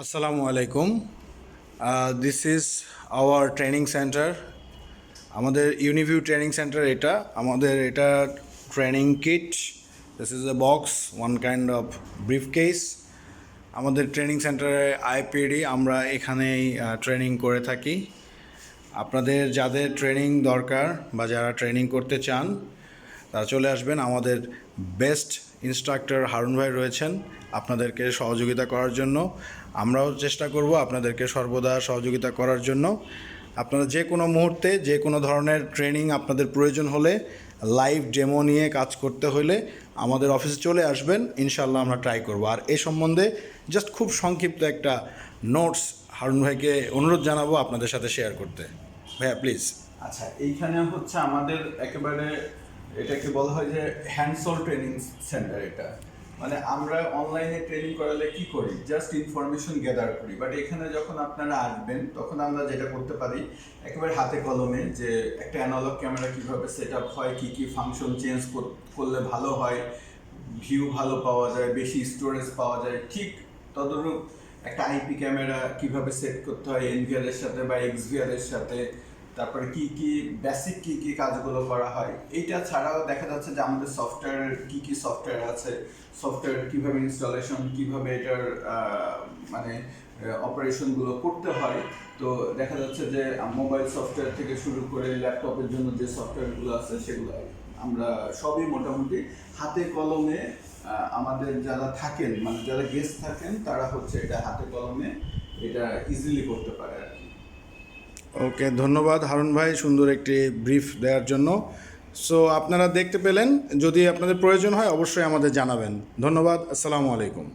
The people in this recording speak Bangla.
Assalamu alaikum. This is our training center. আমাদের ইউনিভিউ ট্রেনিং সেন্টার এটা training kit. This is a box, one kind of brief case. আমাদের ট্রেনিং সেন্টারে আইপিডি আমরা এখানেই ট্রেনিং করে থাকি। আপনাদের যাদের ট্রেনিং দরকার বা যারা ট্রেনিং করতে চান তারা চলে আসবেন। আমাদের বেস্ট ইনস্ট্রাক্টর হারুন ভাই রয়েছেন আপনাদেরকে সহযোগিতা করার জন্য। আমরাও চেষ্টা করব আপনাদেরকে সর্বদা সহযোগিতা করার জন্য। আপনারা যে কোনো মুহূর্তে যে কোনো ধরনের ট্রেনিং আপনাদের প্রয়োজন হলে, লাইভ ডেমো নিয়ে কাজ করতে হলে আমাদের অফিসে চলে আসবেন, ইনশাল্লাহ আমরা ট্রাই করব। আর এ সম্বন্ধে জাস্ট খুব সংক্ষিপ্ত একটা নোটস হারুন ভাইকে অনুরোধ জানাবো আপনাদের সাথে শেয়ার করতে। ভাইয়া প্লিজ। আচ্ছা, এইখানে হচ্ছে আমাদের একেবারে এটাকে বলা হয় যে হ্যান্ডস-অন ট্রেনিং সেন্টার। এটা মানে আমরা অনলাইনে ট্রেনিং করালে কি করি, জাস্ট ইনফরমেশন গ্যাদার করি, বাট এখানে যখন আপনারা আসবেন তখন আমরা যেটা করতে পারি একেবারে হাতে কলমে, যে একটা অ্যানালগ ক্যামেরা কীভাবে সেট আপ হয়, কী কী ফাংশন চেঞ্জ করলে ভালো হয়, ভিউ ভালো পাওয়া যায়, বেশি স্টোরেজ পাওয়া যায়, ঠিক তদরূপ একটা আইপি ক্যামেরা কিভাবে সেট করতে হয় এনভিআর এর সাথে বা এক্সভিআর এর সাথে, তারপরে কি কি বেসিক কি কাজগুলো করা হয়। এইটা ছাড়াও দেখা যাচ্ছে যে আমাদের সফটওয়্যারের কি সফটওয়্যার আছে, সফটওয়্যার কিভাবে ইনস্টলেশন, কিভাবে এটার মানে অপারেশনগুলো করতে হয়। তো দেখা যাচ্ছে যে মোবাইল সফটওয়্যার থেকে শুরু করে ল্যাপটপের জন্য যে সফটওয়্যারগুলো আছে সেগুলো আমরা সবই মোটামুটি হাতে কলমে, আমাদের যারা থাকেন মানে যারা গেস্ট থাকেন তারা হচ্ছে এটা হাতে কলমে এটা ইজিলি করতে পারে আর কি। ওকে, ধন্যবাদ হারুন ভাই সুন্দর একটি ব্রিফ দেওয়ার জন্য। সো আপনারা দেখতে পেলেন, যদি আপনাদের প্রয়োজন হয় অবশ্যই আমাদের জানাবেন। ধন্যবাদ, আসসালামু আলাইকুম।